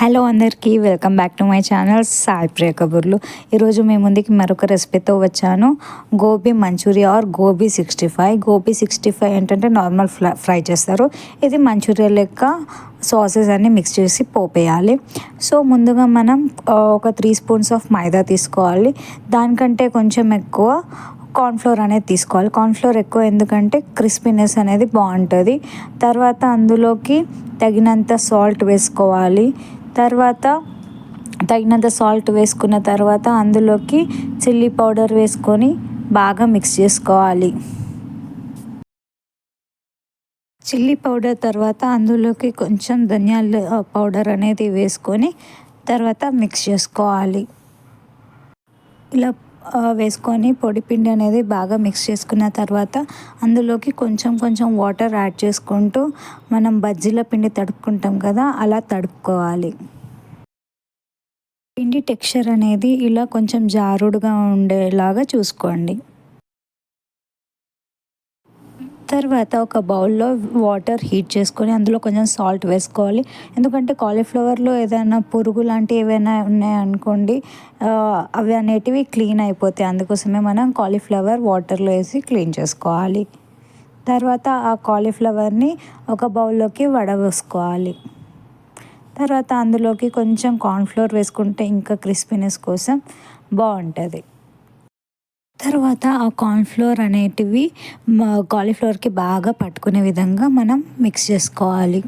Hello అందరికీ welcome back to my channel Sai Priya కబుర్లు. ఈరోజు మీ ముందుకి మరొక రెసిపీతో వచ్చాను. Gobi manchurian or gobi 65. గోబీ 65 ఏంటంటే నార్మల్ ఫ్రై చేస్తారు. ఇది మంచూరియా లెక్క సాసెస్ అన్నీ మిక్స్ చేసి పోపేయాలి. సో ముందుగా మనం ఒక 3 స్పూన్స్ ఆఫ్ మైదా తీసుకోవాలి. దానికంటే కొంచెం ఎక్కువ కార్న్ఫ్లోర్ అనేది తీసుకోవాలి. కార్న్ఫ్లోర్ ఎక్కువ ఎందుకంటే క్రిస్పీనెస్ అనేది బాగుంటుంది. తర్వాత అందులోకి తగినంత సాల్ట్ వేసుకోవాలి. తర్వాత తగినంత సాల్ట్ వేసుకున్న తర్వాత అందులోకి చిల్లీ పౌడర్ వేసుకొని బాగా మిక్స్ చేసుకోవాలి. చిల్లీ పౌడర్ తర్వాత అందులోకి కొంచెం ధనియాల పౌడర్ అనేది వేసుకొని తర్వాత మిక్స్ చేసుకోవాలి. ఇలా వేసుకొని పొడిపిండి అనేది బాగా మిక్స్ చేసుకున్న తర్వాత అందులోకి కొంచెం కొంచెం వాటర్ యాడ్ చేసుకుంటూ మనం బజ్జీల పిండి తడుపుకుంటాం కదా, అలా తడుపుకోవాలి. పిండి టెక్స్చర్ అనేది ఇలా కొంచెం జారుడుగా ఉండేలాగా చూసుకోండి. తర్వాత ఒక బౌల్లో వాటర్ హీట్ చేసుకొని అందులో కొంచెం సాల్ట్ వేసుకోవాలి. ఎందుకంటే కాలీఫ్లవర్లో ఏదైనా పురుగు లాంటివి ఏవైనా ఉన్నాయనుకోండి, అవి అనేటివి క్లీన్ అయిపోతాయి. అందుకోసమే మనం కాలీఫ్లవర్ వాటర్లో వేసి క్లీన్ చేసుకోవాలి. తర్వాత ఆ కాలీఫ్లవర్ని ఒక బౌల్లోకి వడవేసుకోవాలి. తర్వాత అందులోకి కొంచెం కార్న్ఫ్లోర్ వేసుకుంటే ఇంకా క్రిస్పీనెస్ కోసం బాగుంటుంది. తర్వాత ఆ కార్న్ఫ్లోర్ అనేటివి కాలీఫ్లవర్కి బాగా పట్టుకునే విధంగా మనం మిక్స్ చేసుకోవాలి.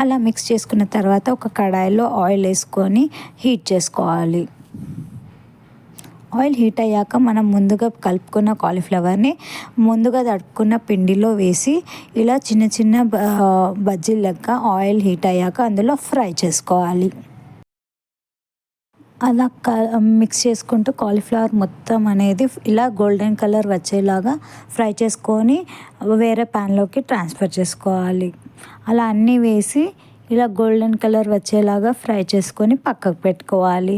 అలా మిక్స్ చేసుకున్న తర్వాత ఒక కడాయిలో ఆయిల్ వేసుకొని హీట్ చేసుకోవాలి. ఆయిల్ హీట్ అయ్యాక మనం ముందుగా కలుపుకున్న కాలీఫ్లవర్ని ముందుగా తడుపుకున్న పిండిలో వేసి ఇలా చిన్న చిన్న బజ్జీల లెక్క ఆయిల్ హీట్ అయ్యాక అందులో ఫ్రై చేసుకోవాలి. అలా మిక్స్ చేసుకుంటూ కాలీఫ్లవర్ మొత్తం అనేది ఇలా గోల్డెన్ కలర్ వచ్చేలాగా ఫ్రై చేసుకొని వేరే ప్యాన్లోకి ట్రాన్స్ఫర్ చేసుకోవాలి. అలా అన్నీ వేసి ఇలా గోల్డెన్ కలర్ వచ్చేలాగా ఫ్రై చేసుకొని పక్కకు పెట్టుకోవాలి.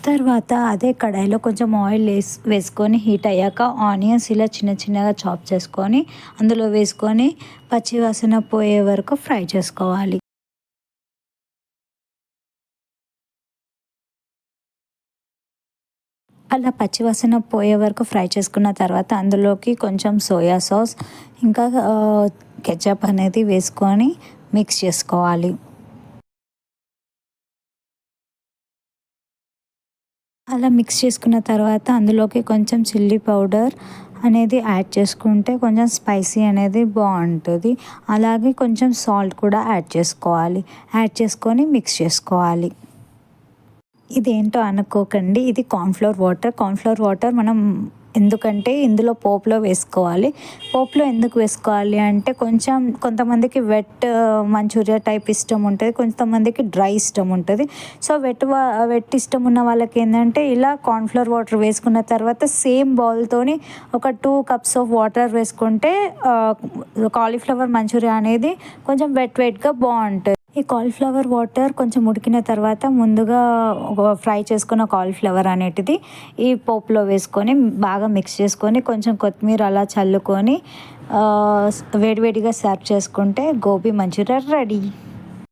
తర్వాత అదే కడాయిలో కొంచెం ఆయిల్ వేసుకొని హీట్ అయ్యాక ఆనియన్స్ ఇలా చిన్న చిన్నగా చాప్ చేసుకొని అందులో వేసుకొని పచ్చివాసన పోయే వరకు ఫ్రై చేసుకోవాలి. అలా పచ్చివాసన పోయే వరకు ఫ్రై చేసుకున్న తర్వాత అందులోకి కొంచెం సోయా సాస్ ఇంకా కెచప్ అనేది వేసుకొని మిక్స్ చేసుకోవాలి. అలా మిక్స్ చేసుకున్న తర్వాత అందులోకి కొంచెం చిల్లీ పౌడర్ అనేది యాడ్ చేసుకుంటే కొంచెం స్పైసీ అనేది బాగుంటుంది. అలాగే కొంచెం సాల్ట్ కూడా యాడ్ చేసుకోవాలి. యాడ్ చేసుకొని మిక్స్ చేసుకోవాలి. ఇదేంటో అనుకోకండి, ఇది కార్న్ఫ్లోర్ వాటర్ మనం ఎందుకంటే ఇందులో పోపులో వేసుకోవాలి. పోపులో ఎందుకు వేసుకోవాలి అంటే కొంతమందికి వెట్ మంచూరియా టైప్ ఇష్టం ఉంటుంది, కొంతమందికి డ్రై ఇష్టం ఉంటుంది. సో వెట్ ఇష్టం ఉన్న వాళ్ళకి ఏంటంటే ఇలా కార్న్ఫ్లోర్ వాటర్ వేసుకున్న తర్వాత సేమ్ బౌల్తోని ఒక 2 కప్స్ ఆఫ్ వాటర్ వేసుకుంటే కాలీఫ్లవర్ మంచూరియా అనేది కొంచెం వెట్గా బాగుంటుంది. ఈ కాలీఫ్లవర్ వాటర్ కొంచెం ఉడికిన తర్వాత ముందుగా ఫ్రై చేసుకున్న కాలీఫ్లవర్ అనేటిది ఈ పోపులో వేసుకొని బాగా మిక్స్ చేసుకొని కొంచెం కొత్తిమీర అలా చల్లుకొని వేడివేడిగా సర్వ్ చేసుకుంటే గోబీ మంచూరియా రెడీ.